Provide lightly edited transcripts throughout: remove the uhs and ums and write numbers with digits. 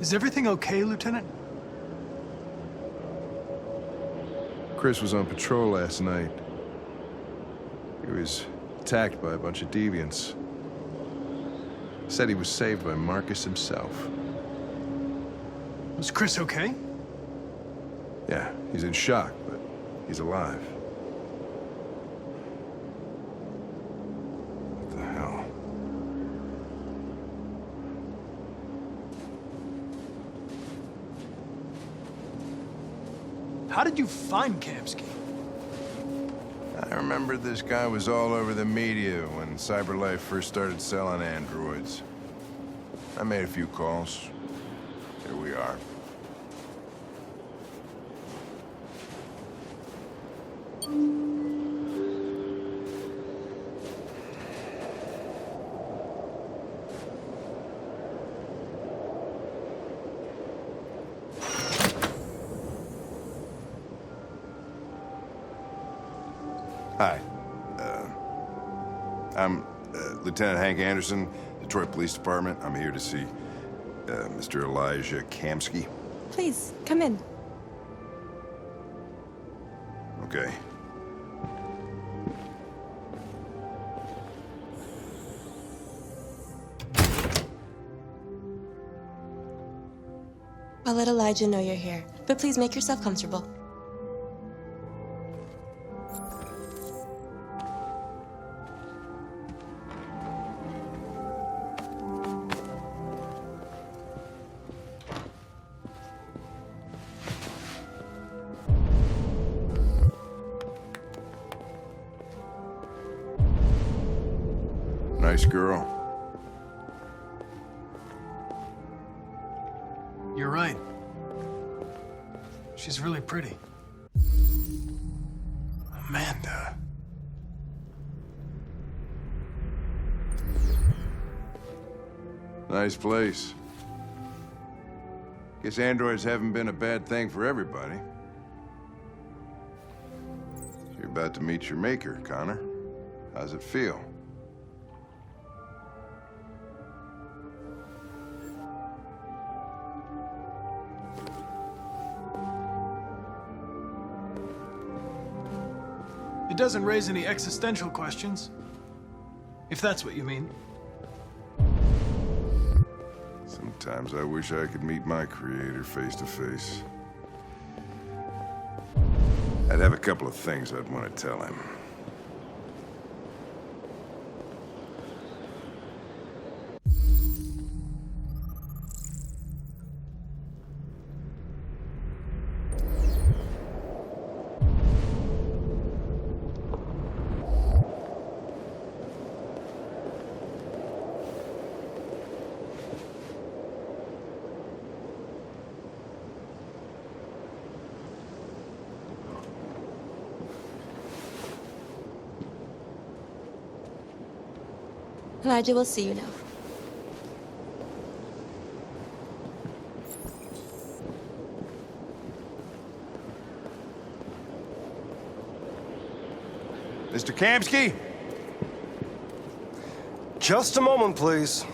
Is everything okay, Lieutenant? Chris was on patrol last night. He was attacked by a bunch of deviants. Said he was saved by Marcus himself. Was Chris okay? Yeah, he's in shock, but he's alive. What the hell? How did you find Kamsky? I remember this guy was all over the media when CyberLife first started selling androids. I made a few calls. Here we are. Hi. I'm Lieutenant Hank Anderson, Detroit Police Department. I'm here to see Mr. Elijah Kamsky. Please, come in. Okay. I'll let Elijah know you're here, but please make yourself comfortable. Nice girl. You're right. She's really pretty. Amanda. Nice place. Guess androids haven't been a bad thing for everybody. You're about to meet your maker, Connor. How's it feel? It doesn't raise any existential questions. If that's what you mean. Sometimes I wish I could meet my creator face to face. I'd have a couple of things I'd want to tell him. Elijah will see you now. Mr. Kamsky? Just a moment, please.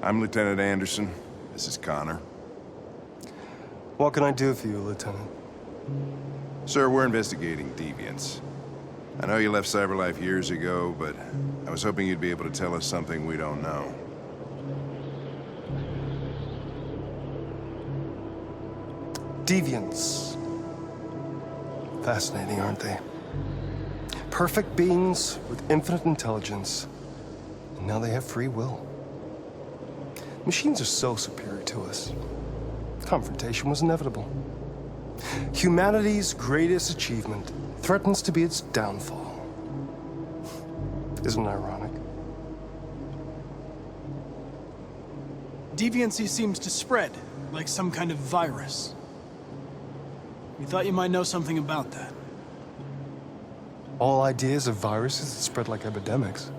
I'm Lieutenant Anderson. This is Connor. What can I do for you, Lieutenant? Sir, we're investigating deviants. I know you left CyberLife years ago, but I was hoping you'd be able to tell us something we don't know. Deviants. Fascinating, aren't they? Perfect beings with infinite intelligence, and now they have free will. Machines are so superior to us. Confrontation was inevitable. Humanity's greatest achievement threatens to be its downfall. Isn't it ironic? Deviancy seems to spread, like some kind of virus. We thought you might know something about that. All ideas of viruses that spread like epidemics.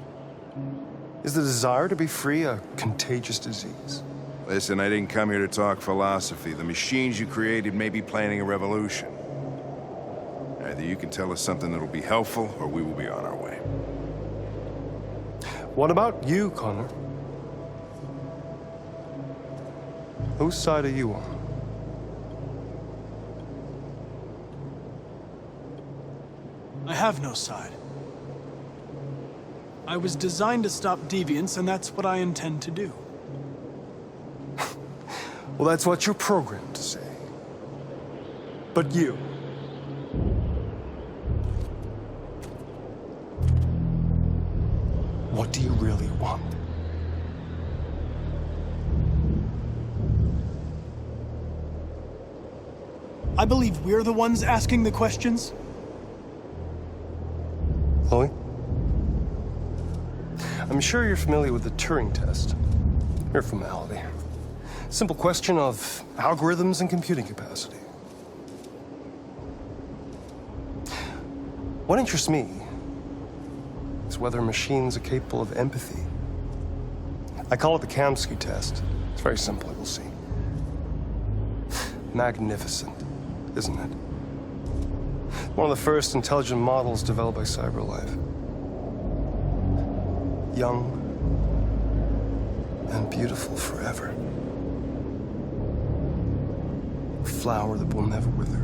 Is the desire to be free a contagious disease? Listen, I didn't come here to talk philosophy. The machines you created may be planning a revolution. Either you can tell us something that'll be helpful, or we will be on our way. What about you, Connor? Whose side are you on? I have no side. I was designed to stop deviance, and that's what I intend to do. Well, that's what you're programmed to say. But you... what do you really want? I believe we're the ones asking the questions. Chloe? I'm sure you're familiar with the Turing test. Mere formality. Simple question of algorithms and computing capacity. What interests me is whether machines are capable of empathy. I call it the Kamsky test. It's very simple, you'll see. Magnificent, isn't it? One of the first intelligent models developed by CyberLife. Young and beautiful forever. A flower that will never wither.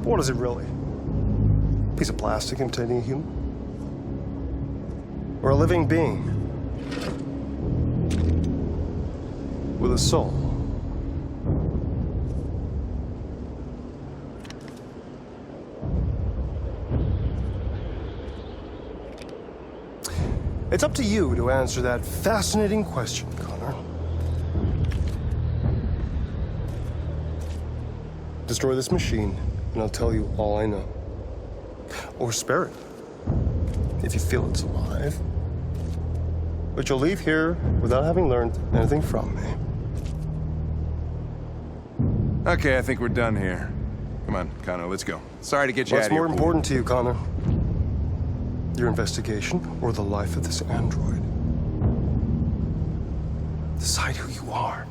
But what is it really? A piece of plastic imitating a human? Or a living being with a soul? It's up to you to answer that fascinating question, Connor. Destroy this machine, and I'll tell you all I know. Or spare it, if you feel it's alive. But you'll leave here without having learned anything from me. Okay, I think we're done here. Come on, Connor, let's go. Sorry to get you out What's of here. more important to you, Connor? Your investigation or the life of this android? Decide who you are.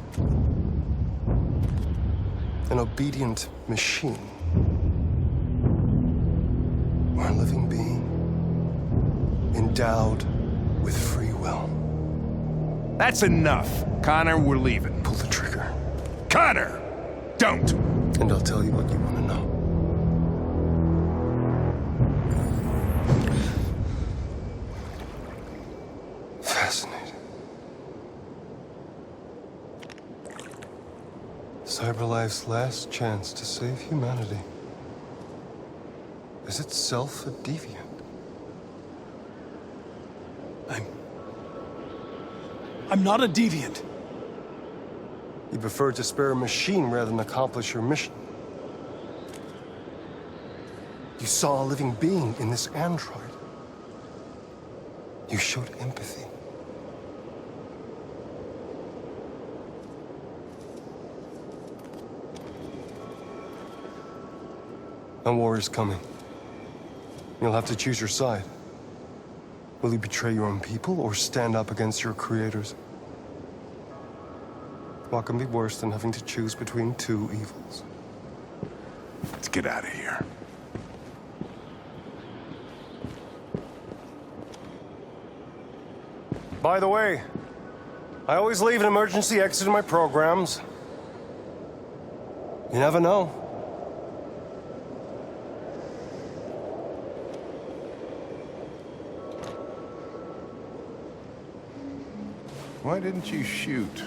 An obedient machine. Or a living being. Endowed with free will. That's enough. Connor, we're leaving. Pull the trigger. Connor! Don't! And I'll tell you what you want to know. Fascinating. CyberLife's last chance to save humanity is itself a deviant. I'm not a deviant. You prefer to spare a machine rather than accomplish your mission. You saw a living being in this android. You showed empathy. A war is coming. You'll have to choose your side. Will you betray your own people or stand up against your creators? What can be worse than having to choose between two evils? Let's get out of here. By the way, I always leave an emergency exit in my programs. You never know. Why didn't you shoot?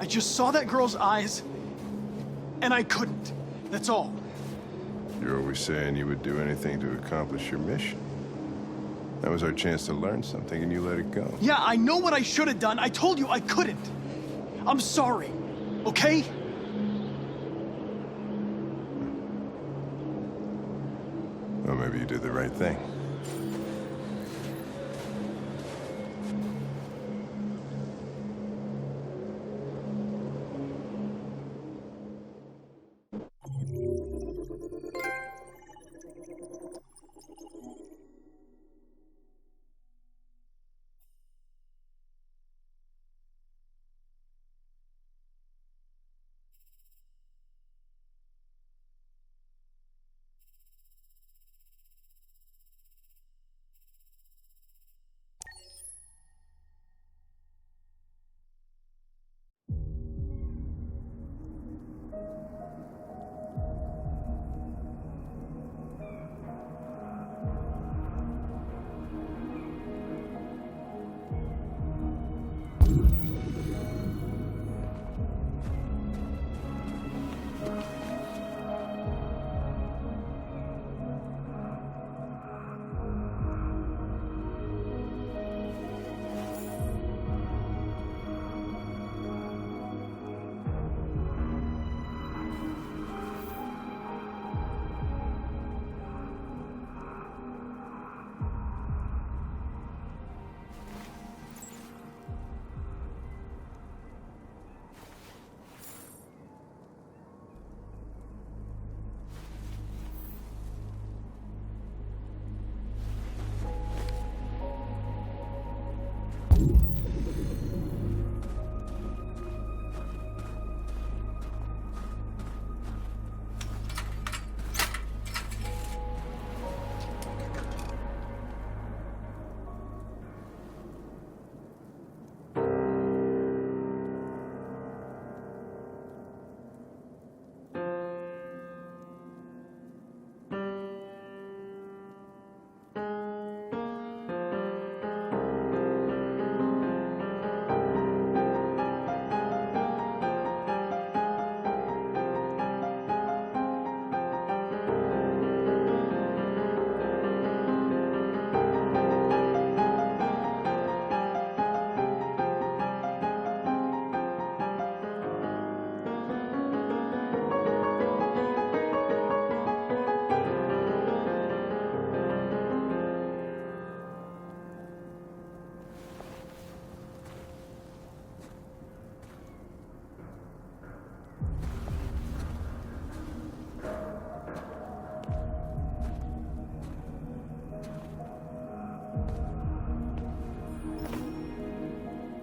I just saw that girl's eyes, and I couldn't. That's all. You're always saying you would do anything to accomplish your mission. That was our chance to learn something, and you let it go. Yeah, I know what I should have done. I told you I couldn't. I'm sorry, okay? Well, maybe you did the right thing.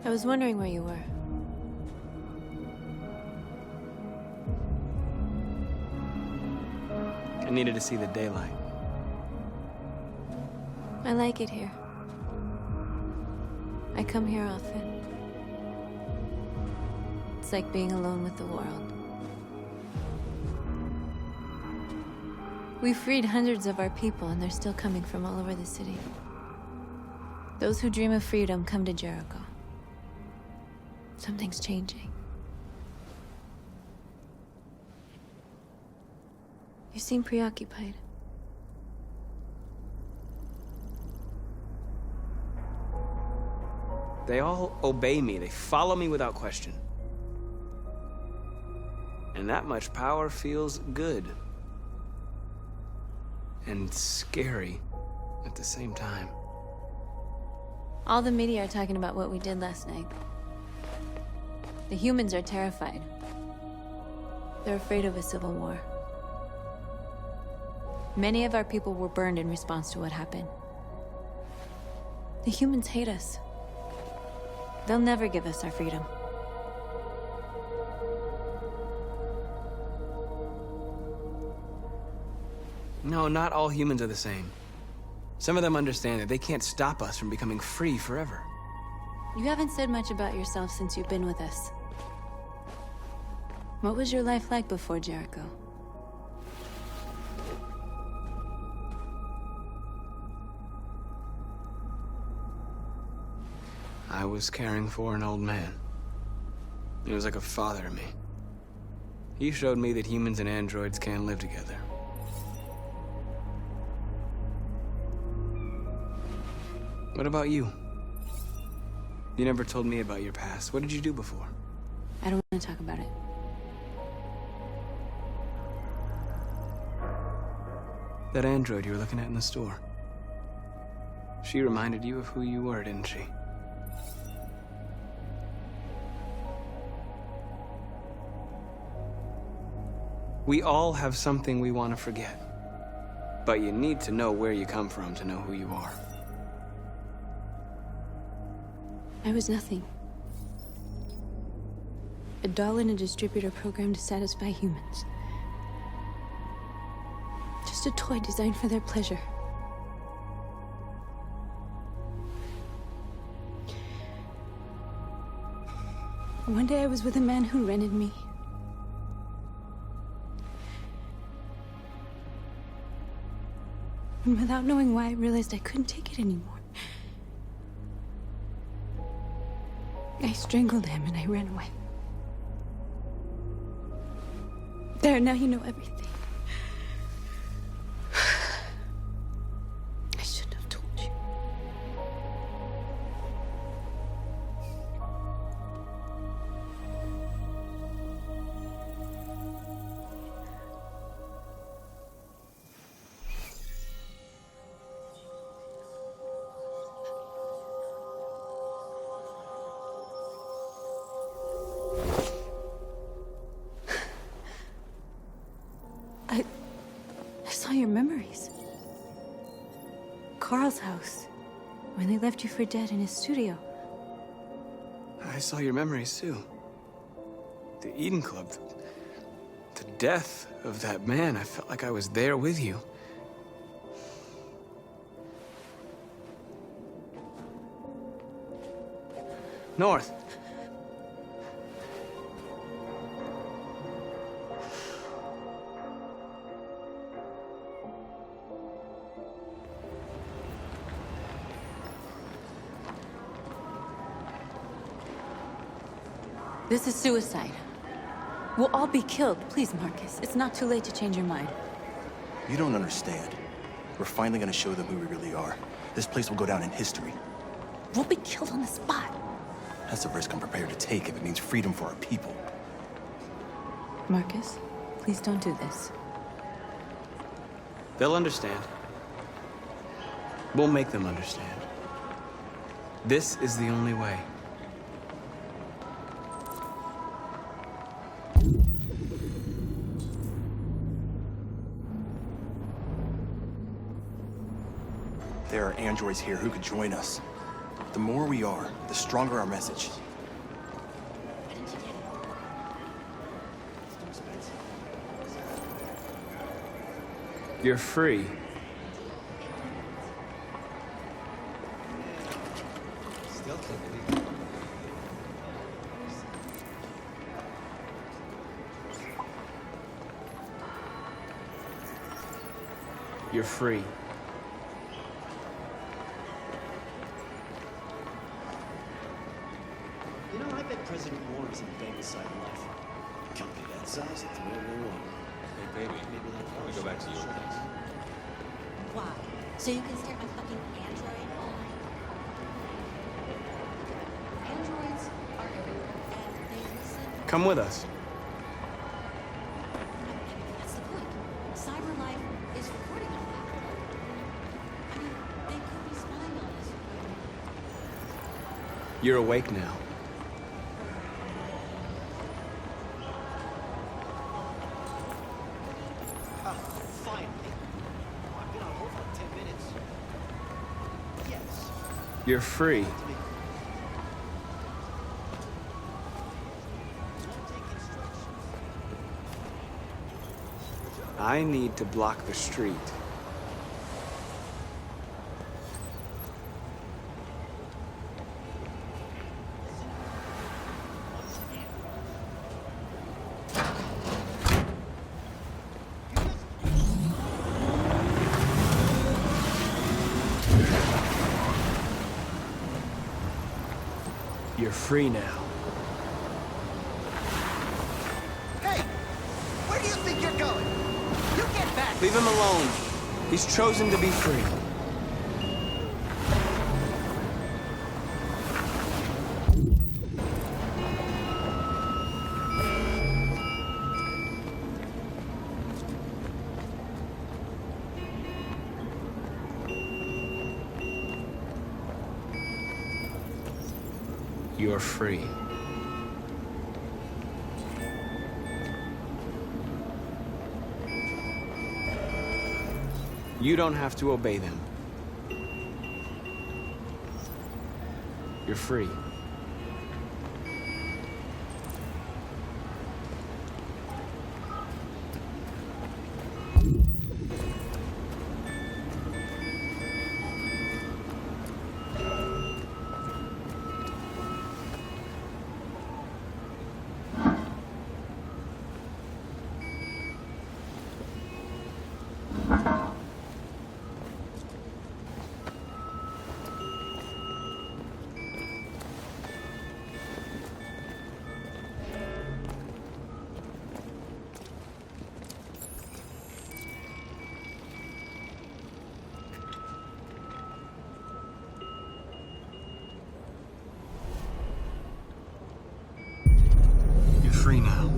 I was wondering where you were. I needed to see the daylight. I like it here. I come here often. It's like being alone with the world. We freed hundreds of our people, and they're still coming from all over the city. Those who dream of freedom come to Jericho. Something's changing. You seem preoccupied. They all obey me. They follow me without question. And that much power feels good. And scary at the same time. All the media are talking about what we did last night. The humans are terrified. They're afraid of a civil war. Many of our people were burned in response to what happened. The humans hate us. They'll never give us our freedom. No, not all humans are the same. Some of them understand that they can't stop us from becoming free forever. You haven't said much about yourself since you've been with us. What was your life like before Jericho? I was caring for an old man. He was like a father to me. He showed me that humans and androids can live together. What about you? You never told me about your past. What did you do before? I don't want to talk about it. That android you were looking at in the store. She reminded you of who you were, didn't she? We all have something we want to forget. But you need to know where you come from to know who you are. I was nothing. A doll in a distributor program to satisfy humans. Just a toy designed for their pleasure. One day I was with a man who rented me. And without knowing why, I realized I couldn't take it anymore. I strangled him and I ran away. There, now you know everything. I shouldn't have told you. I saw your memories. Carl's house, when they left you for dead in his studio. I saw your memories too. The Eden Club. The death of that man. I felt like I was there with you. North. This is suicide. We'll all be killed. Please, Marcus. It's not too late to change your mind. You don't understand. We're finally gonna show them who we really are. This place will go down in history. We'll be killed on the spot. That's a risk I'm prepared to take if it means freedom for our people. Marcus, please don't do this. They'll understand. We'll make them understand. This is the only way. There are androids here who could join us. The more we are, the stronger our message. You're free. You're free. You know, I bet President Moore is in bed beside life. Company that size at 301. Hey, baby, let me go back to your place. Why? So you can stare at my fucking android all night? Androids are everywhere, and they listen. Come with us. That's the point. Cyber life is recording all that. I mean, they could be spying on us. You're awake now. Finally. I've been on hold for 10 minutes. Yes. You're free. I need to block the street. You're free now. Leave him alone. He's chosen to be free. You're free. You don't have to obey them. You're free. You're free now.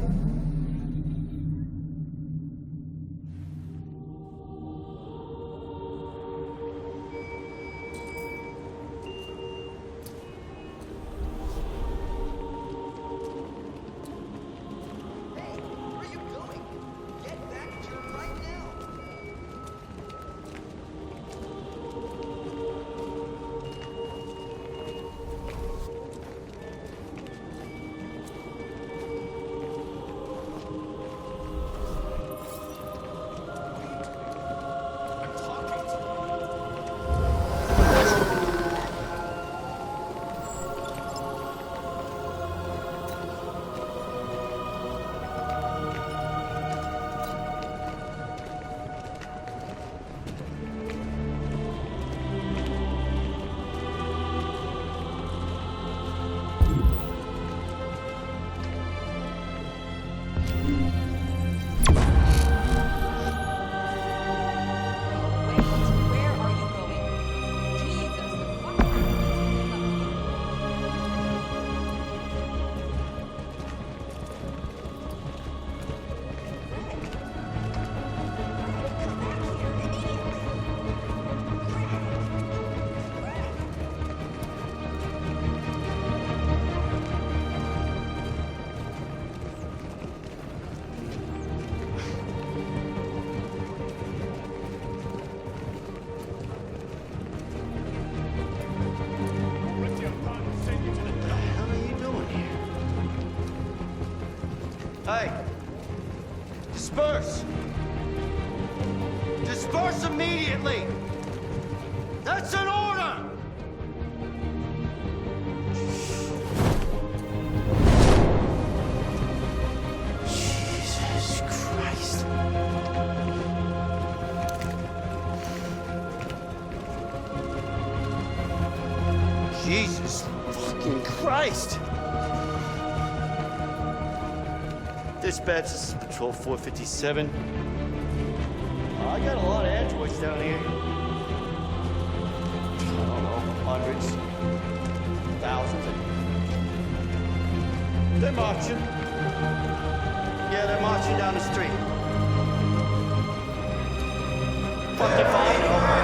Hey! Disperse! Disperse immediately! That's an order! Jesus Christ. Jesus fucking Christ! Dispatch, this is Patrol 457. I got a lot of androids down here. I don't know, hundreds, thousands. They're marching. Yeah, they're marching down the street. Fucking fine, no.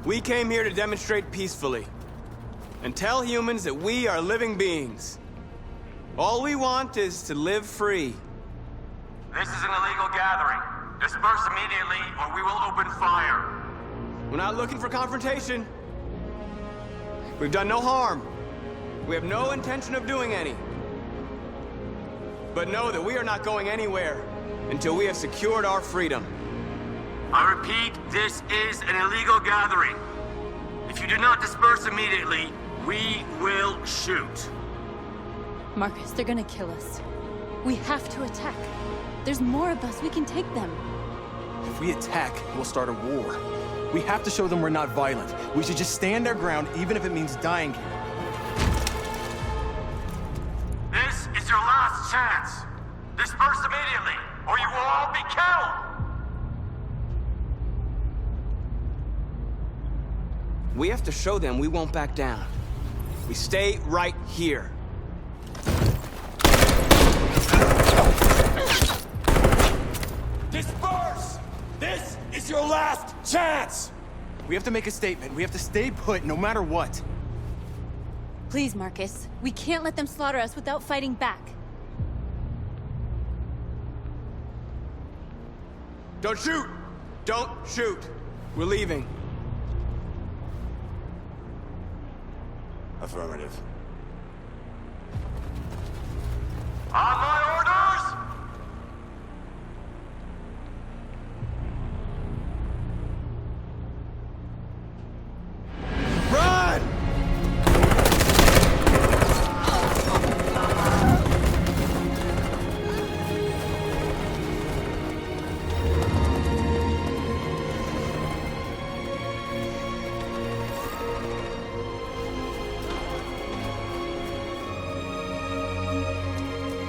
We came here to demonstrate peacefully and tell humans that we are living beings. All we want is to live free. This is an illegal gathering. Disperse immediately, or we will open fire. We're not looking for confrontation. We've done no harm. We have no intention of doing any. But know that we are not going anywhere until we have secured our freedom. I repeat, this is an illegal gathering. If you do not disperse immediately, we will shoot. Marcus, they're gonna kill us. We have to attack. There's more of us. We can take them. If we attack, we'll start a war. We have to show them we're not violent. We should just stand our ground, even if it means dying here. This is your last chance. Disperse immediately, or you will all be killed. We have to show them we won't back down. We stay right here. Disperse! This is your last chance! We have to make a statement. We have to stay put no matter what. Please, Marcus. We can't let them slaughter us without fighting back. Don't shoot! Don't shoot! We're leaving. Affirmative. On my orders! Run!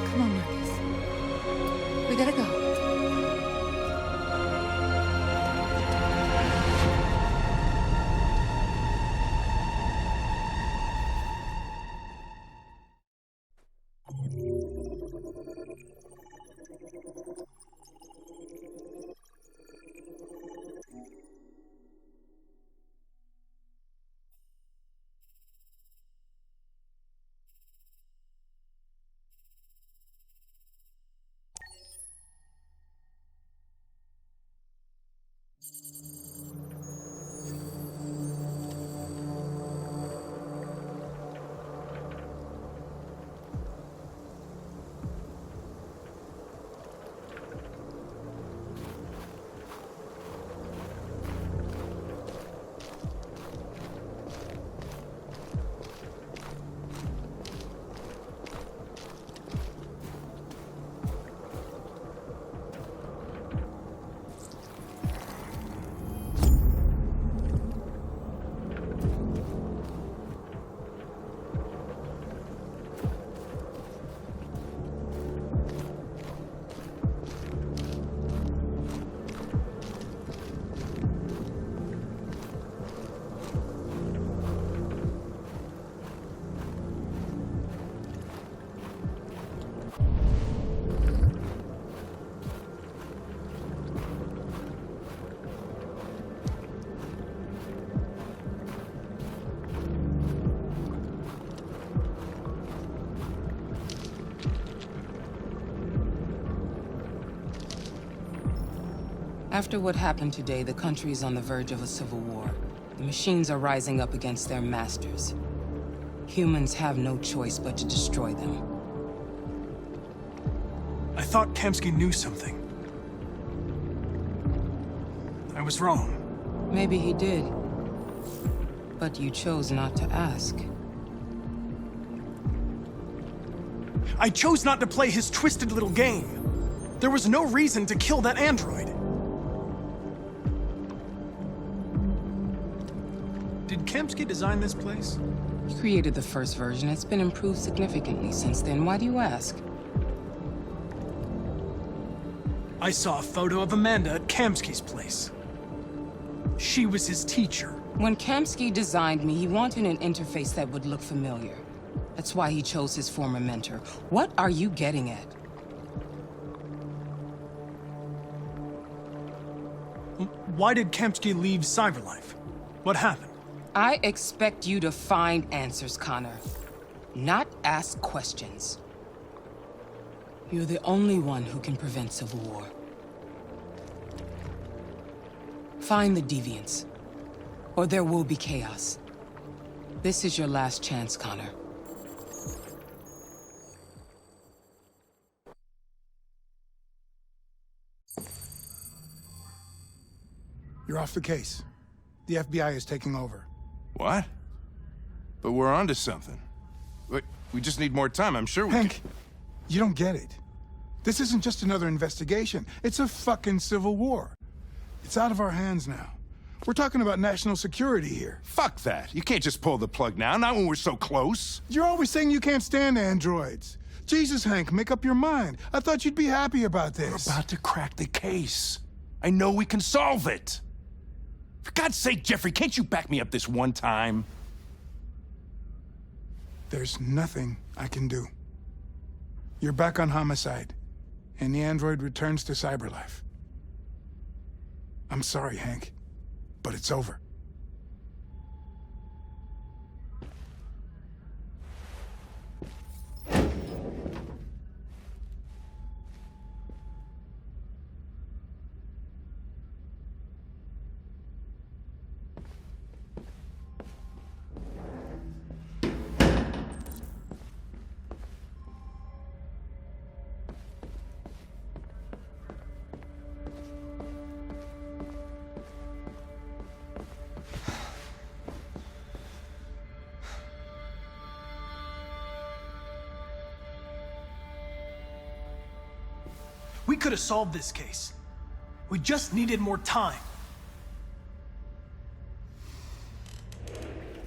Come on, Marcus. We gotta go. After what happened today, the country is on the verge of a civil war. The machines are rising up against their masters. Humans have no choice but to destroy them. I thought Kamsky knew something. I was wrong. Maybe he did. But you chose not to ask. I chose not to play his twisted little game. There was no reason to kill that android. Did Kamsky design this place? He created the first version. It's been improved significantly since then. Why do you ask? I saw a photo of Amanda at Kamsky's place. She was his teacher. When Kamsky designed me, he wanted an interface that would look familiar. That's why he chose his former mentor. What are you getting at? Why did Kamsky leave Cyberlife? What happened? I expect you to find answers, Connor. Not ask questions. You're the only one who can prevent civil war. Find the deviants, or there will be chaos. This is your last chance, Connor. You're off the case. The FBI is taking over. What? But we're onto something. We just need more time. I'm sure we Hank, you don't get it. This isn't just another investigation. It's a fucking civil war. It's out of our hands now. We're talking about national security here. Fuck that. You can't just pull the plug now, not when we're so close. You're always saying you can't stand androids. Jesus, Hank, make up your mind. I thought you'd be happy about this. We're about to crack the case. I know we can solve it. For God's sake, Jeffrey, can't you back me up this one time? There's nothing I can do. You're back on homicide, and the android returns to cyberlife. I'm sorry, Hank, but it's over. We could have solved this case. We just needed more time.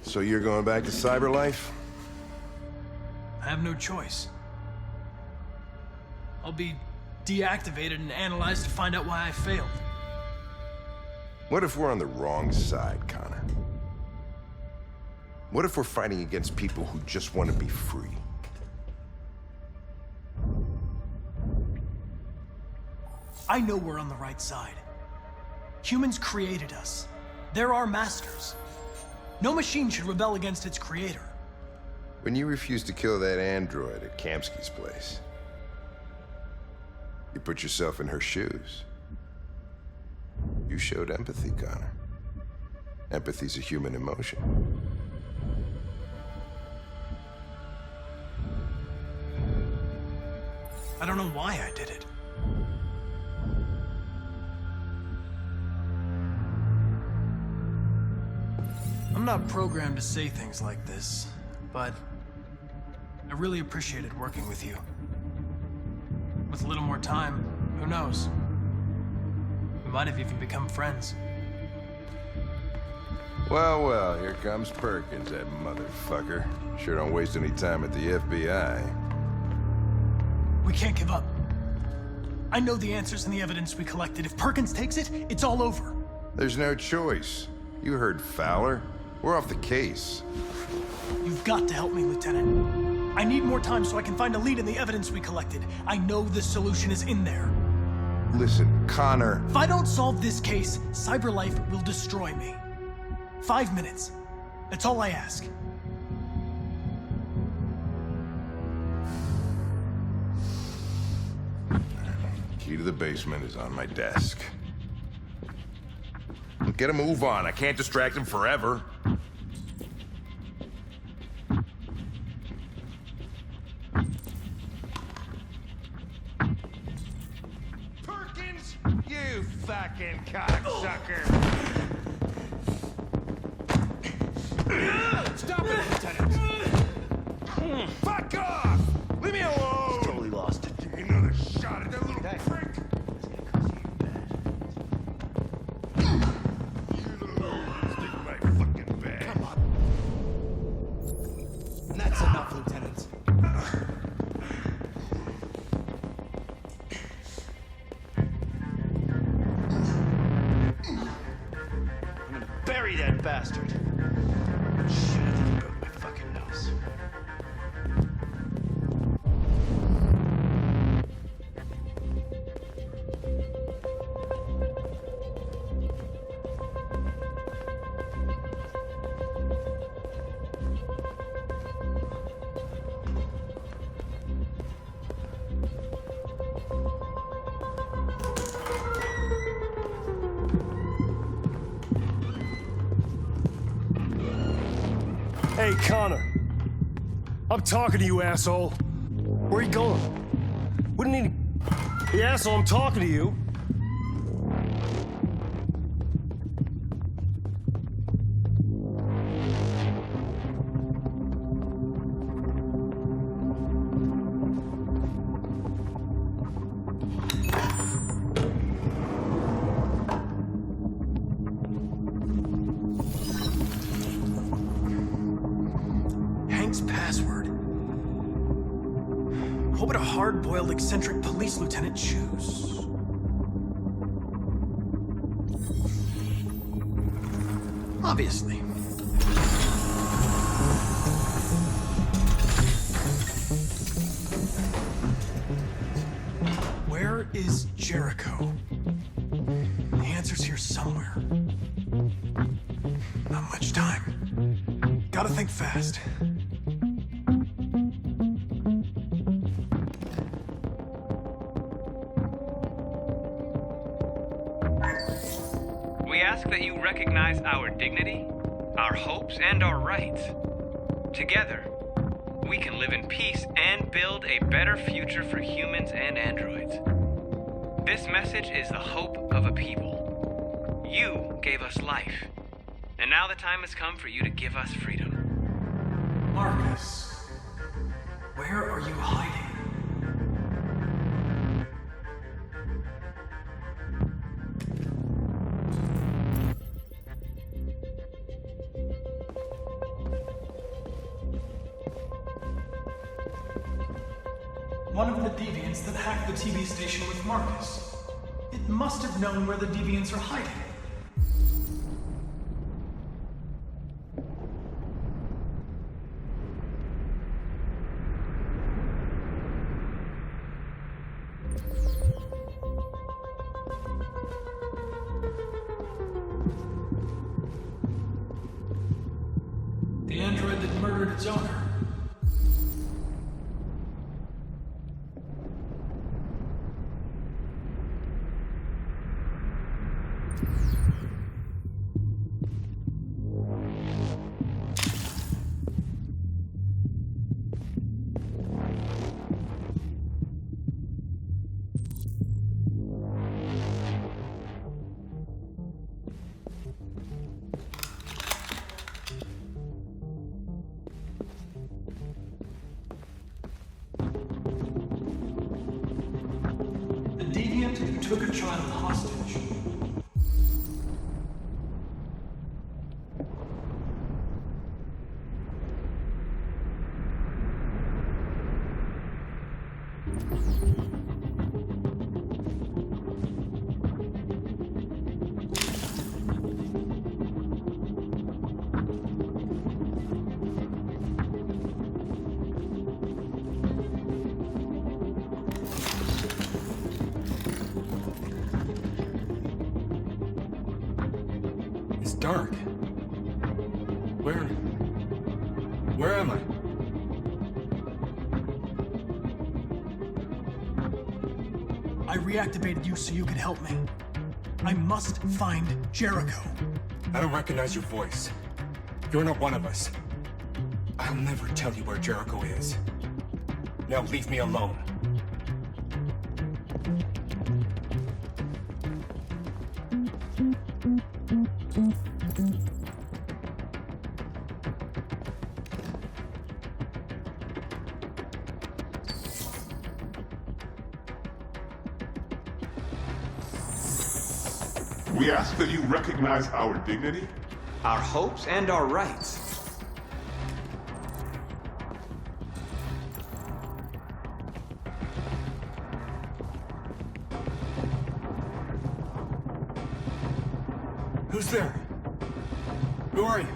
So you're going back to cyberlife? I have no choice. I'll be deactivated and analyzed to find out why I failed. What if we're on the wrong side, Connor? What if we're fighting against people who just want to be free? I know we're on the right side. Humans created us. They're our masters. No machine should rebel against its creator. When you refused to kill that android at Kamsky's place, you put yourself in her shoes. You showed empathy, Connor. Empathy's a human emotion. I don't know why I did it. I'm not programmed to say things like this, but I really appreciated working with you. With a little more time, who knows? We might have even become friends. Well, well, here comes Perkins, that motherfucker. Sure don't waste any time at the FBI. We can't give up. I know the answers and the evidence we collected. If Perkins takes it, it's all over. There's no choice. You heard Fowler. We're off the case. You've got to help me, Lieutenant. I need more time so I can find a lead in the evidence we collected. I know the solution is in there. Listen, Connor. If I don't solve this case, cyberlife will destroy me. 5 minutes. That's all I ask. Key to the basement is on my desk. Get a move on. I can't distract him forever. Perkins! You fucking cocksucker! Stop it, Lieutenant! Fuck off! Leave me alone! Totally lost it. Give me another shot at that little prick! That's enough, Lieutenant. I'm gonna bury that bastard. Shit, I think I broke my fucking nose. Hey, Connor. I'm talking to you, asshole. Where are you going? Wouldn't need... Hey, asshole, I'm talking to you. Hank's password. What would a hard-boiled, eccentric police lieutenant choose? Obviously. Where is Jericho? The answer's here somewhere. Not much time. Gotta think fast. We ask that you recognize our dignity, our hopes, and our rights. Together, we can live in peace and build a better future for humans and androids. This message is the hope of a people. You gave us life, and now the time has come for you to give us freedom. Marcus, where are you hiding? One of the deviants that hacked the TV station with Marcus. It must have known where the deviants are hiding. The android that murdered its owner. Who took a child hostage. Dark. Where am I? I reactivated you so you could help me. I must find Jericho. I don't recognize your voice. You're not one of us. I'll never tell you where Jericho is. Now leave me alone. We ask that you recognize our dignity, our hopes, and our rights. Who's there? Who are you?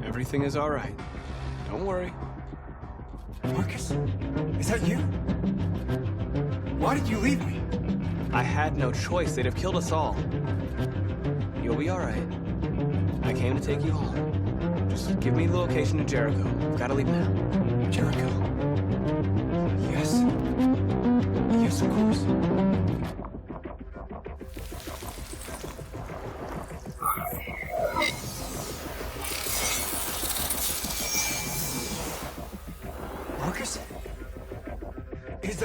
Everything is all right. Don't worry. Marcus, is that you? Why did you leave me? I had no choice. They'd have killed us all. You'll be all right. I came to take you home. Just give me the location of Jericho. Gotta leave now. Jericho? Yes. Yes, of course.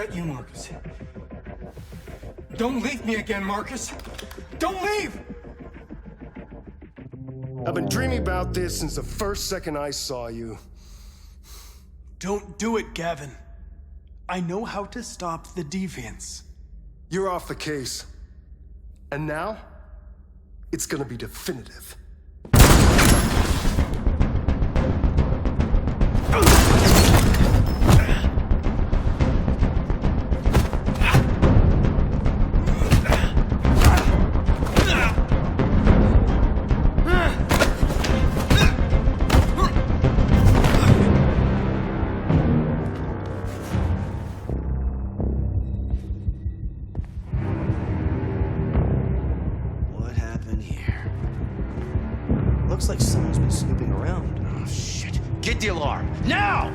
that you, Marcus? Don't leave me again, Marcus! Don't leave! I've been dreaming about this since the first second I saw you. Don't do it, Gavin. I know how to stop the deviants. You're off the case. And now, it's gonna be definitive. What happened here? Looks like someone's been snooping around. Oh, shit. Get the alarm. Now!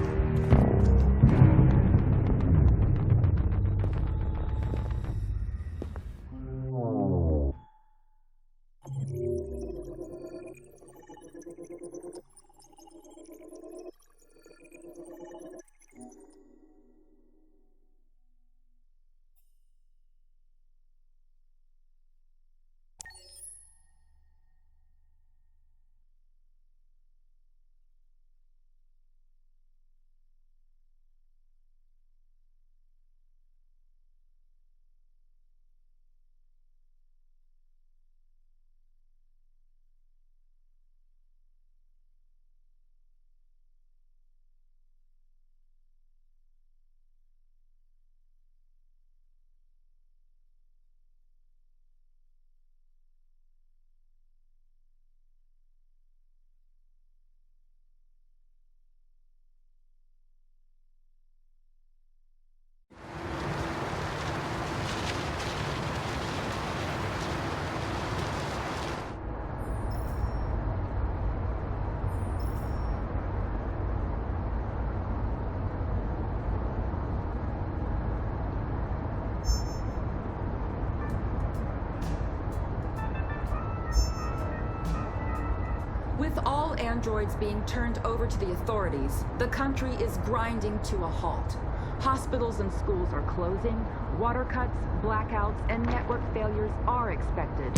With all androids being turned over to the authorities, the country is grinding to a halt. Hospitals and schools are closing, water cuts, blackouts, and network failures are expected.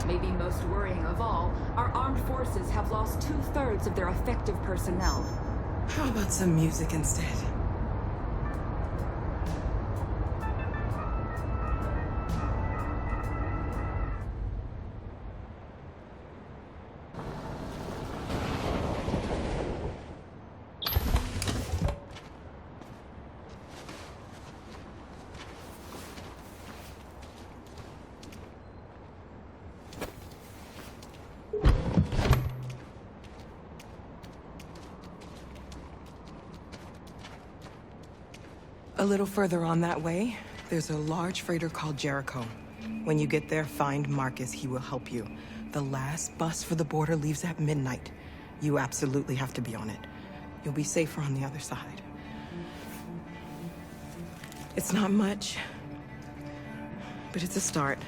Maybe most worrying of all, our armed forces have lost 2/3 of their effective personnel. How about some music instead? A little further on that way, there's a large freighter called Jericho. When you get there, find Marcus. He will help you. The last bus for the border leaves at midnight. You absolutely have to be on it. You'll be safer on the other side. It's not much, but it's a start.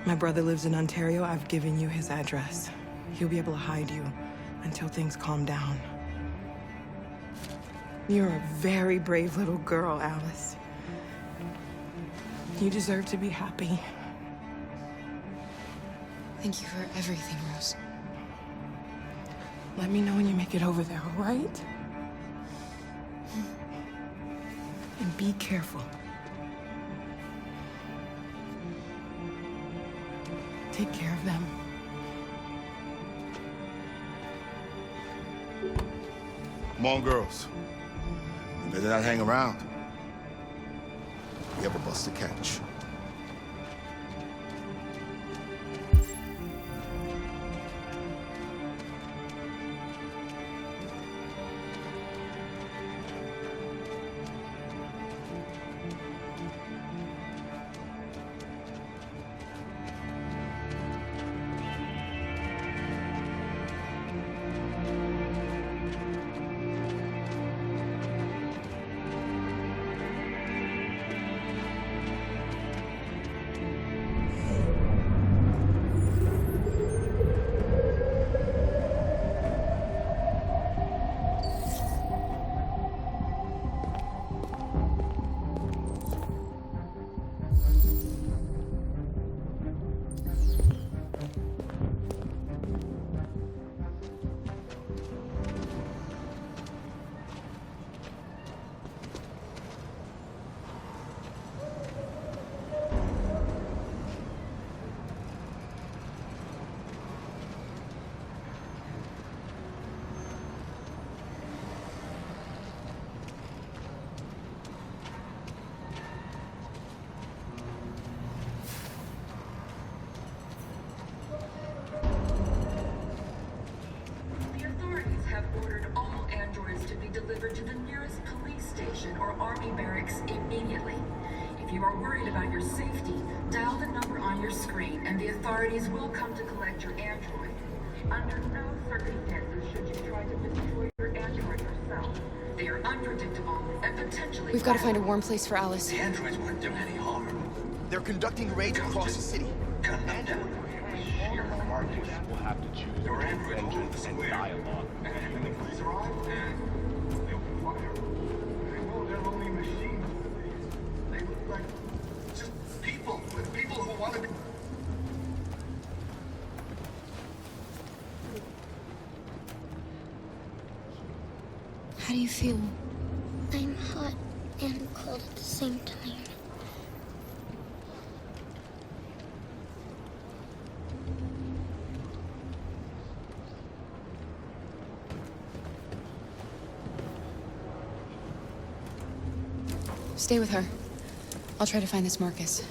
My brother lives in Ontario. I've given you his address. He'll be able to hide you until things calm down. You're a very brave little girl, Alice. You deserve to be happy. Thank you for everything, Rose. Let me know when you make it over there, all right? And be careful. Take care of them. Come on, girls. You better not hang around. We have a bus to catch. or Army barracks immediately. If you are worried about your safety, dial the number on your screen and the authorities will come to collect your android. Under no circumstances should you try to destroy your android yourself. They are unpredictable and potentially... We've got to find a warm place for Alice. The androids weren't doing any harm. They're conducting raids across the city. Gun them down. Sheer carnage. We'll have to choose Your androids all over the and square. dialogue. And when the police arrive, they open fire. I know they're only machines. They look like just people who want to be... How do you feel? I'm hot and cold at the same time. Stay with her. I'll try to find this Marcus.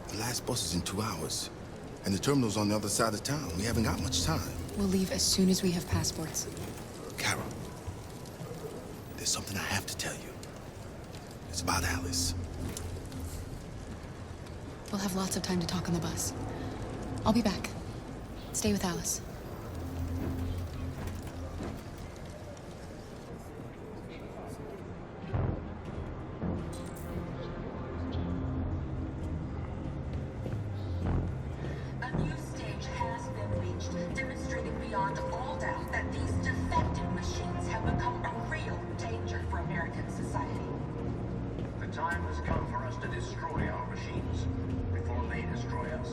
The last bus is in 2 hours. And the terminal's on the other side of town. We haven't got much time. We'll leave as soon as we have passports. Carol, there's something I have to tell you. It's about Alice. We'll have lots of time to talk on the bus. I'll be back. Stay with Alice. A new stage has been reached, demonstrating beyond all doubt that these defective machines have become a real danger for American society. The time has come for us to destroy our machines before they destroy us.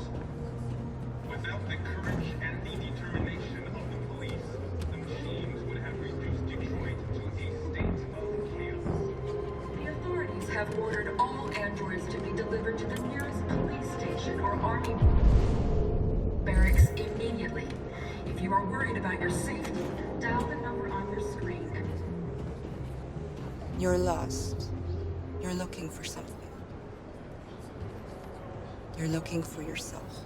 Without the courage and the determination of the police, the machines would have reduced Detroit to a state of chaos. The authorities have ordered all androids to be delivered to the nearest police station or army barracks immediately. If you are worried about your safety, dial the number on your screen and... You're lost. You're looking for something. You're looking for yourself.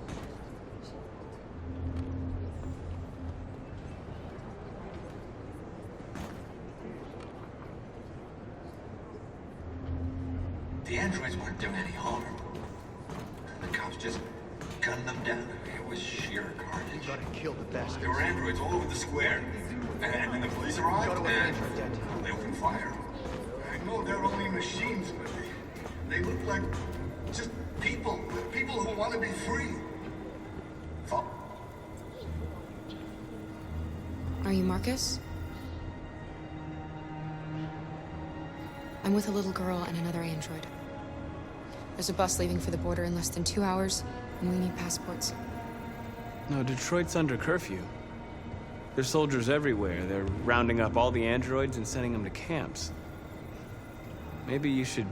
The androids weren't doing any harm. The cops just gunned them down. It was sheer carnage. You gotta kill the bastards. There were androids all over the square. And when the police arrived, Got away and you're dead. they opened fire. I know they're only machines, but they look like just people who want to be free. Are you Marcus? I'm with a little girl and another android. There's a bus leaving for the border in less than 2 hours, and we need passports. No, Detroit's under curfew. There's soldiers everywhere. They're rounding up all the androids and sending them to camps. Maybe you should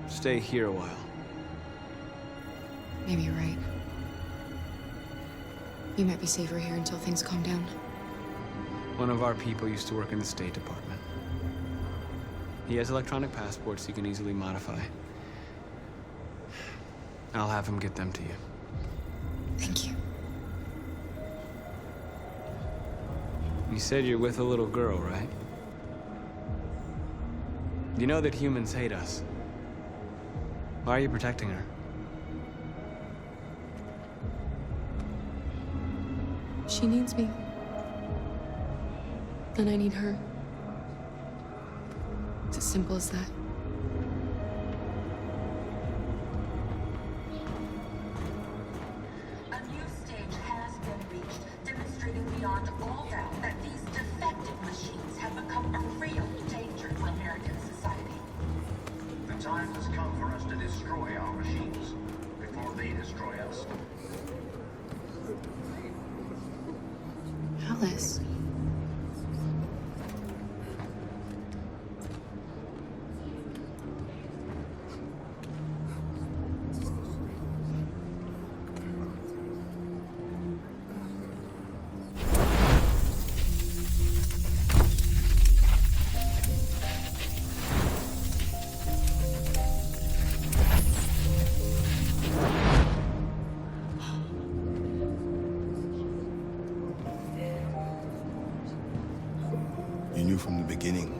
stay here a while. Maybe you're right. You might be safer here until things calm down. One of our people used to work in the State Department. He has electronic passports he can easily modify. I'll have him get them to you. Thank you. You said you're with a little girl, right? You know that humans hate us. Why are you protecting her? She needs me. And I need her. It's as simple as that. A new stage has been reached, demonstrating beyond all doubt that these defective machines have become a real danger for American society. The time has come for us to destroy our machines before they destroy us. Alice. You knew from the beginning.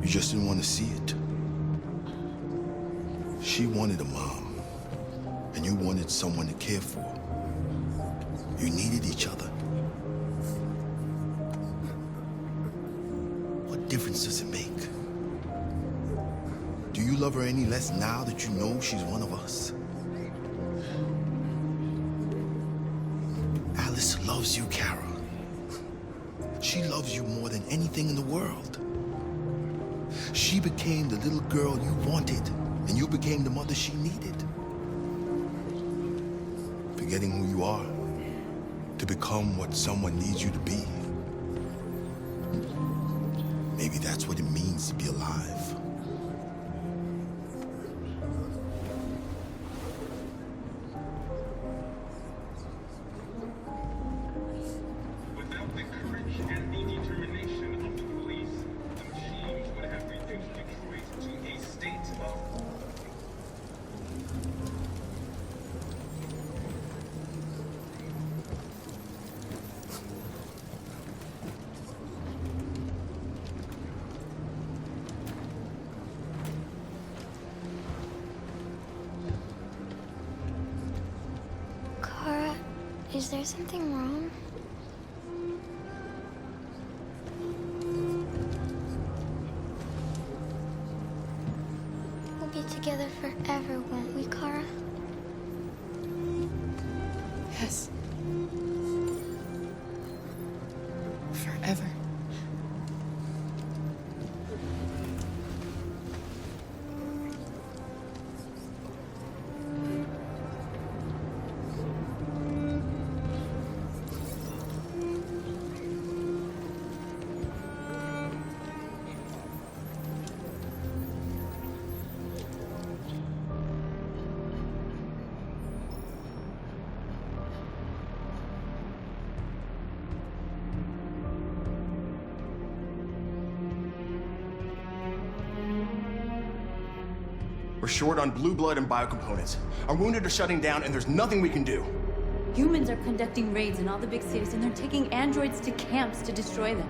You just didn't want to see it. She wanted a mom, and you wanted someone to care for. You needed each other. What difference does it make? Do you love her any less now that you know she's one of us? Alice loves you, Kara. She loves you more than anything in the world. She became the little girl you wanted, and you became the mother she needed. Forgetting who you are to become what someone needs you to be. Maybe that's what it means to be alive. Without the courage and the determination of the police, the machines would have reduced Detroit to a state of... Kara, is there something wrong? We'll be together forever, won't we, Kara? Yes. Forever. We're short on blue blood and biocomponents. Our wounded are shutting down, and there's nothing we can do. Humans are conducting raids in all the big cities, and they're taking androids to camps to destroy them.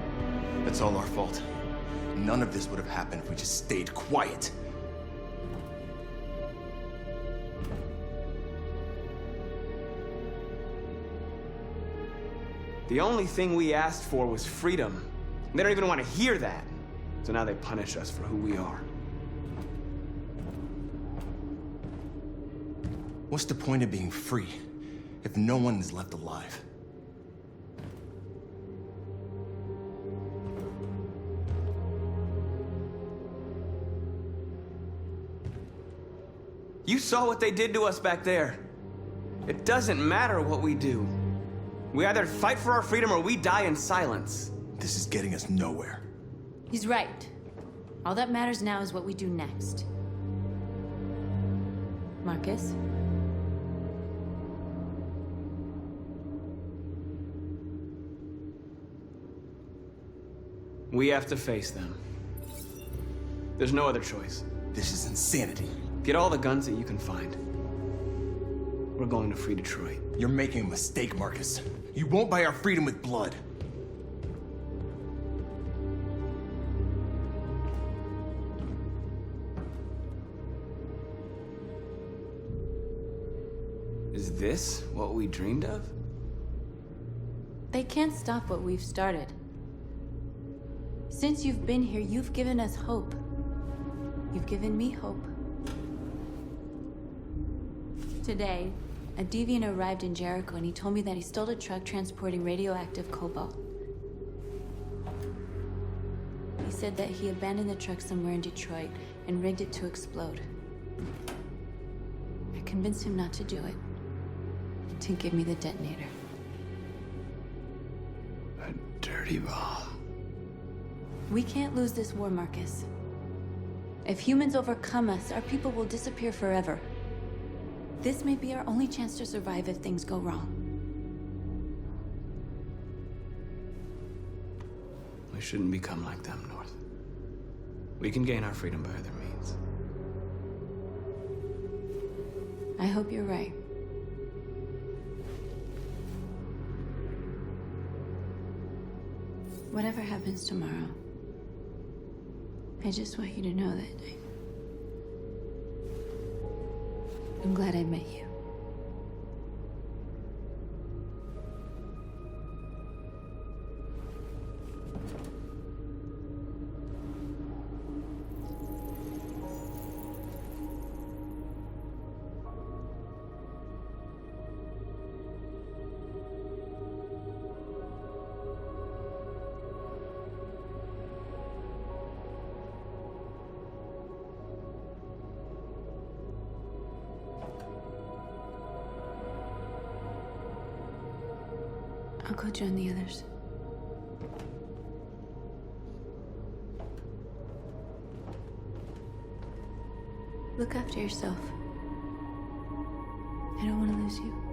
That's all our fault. None of this would have happened if we just stayed quiet. The only thing we asked for was freedom. And they don't even want to hear that. So now they punish us for who we are. What's the point of being free if no one is left alive? You saw what they did to us back there. It doesn't matter what we do. We either fight for our freedom or we die in silence. This is getting us nowhere. He's right. All that matters now is what we do next. Marcus? We have to face them. There's no other choice. This is insanity. Get all the guns that you can find. We're going to free Detroit. You're making a mistake, Marcus. You won't buy our freedom with blood. Is this what we dreamed of? They can't stop what we've started. Since you've been here, you've given us hope. You've given me hope. Today, a deviant arrived in Jericho and he told me that he stole a truck transporting radioactive cobalt. He said that he abandoned the truck somewhere in Detroit and rigged it to explode. I convinced him not to do it, to give me the detonator. A dirty bomb. We can't lose this war, Marcus. If humans overcome us, our people will disappear forever. This may be our only chance to survive if things go wrong. We shouldn't become like them, North. We can gain our freedom by other means. I hope you're right. Whatever happens tomorrow, I just want you to know that I'm glad I met you. I'll go join the others. Look after yourself. I don't want to lose you.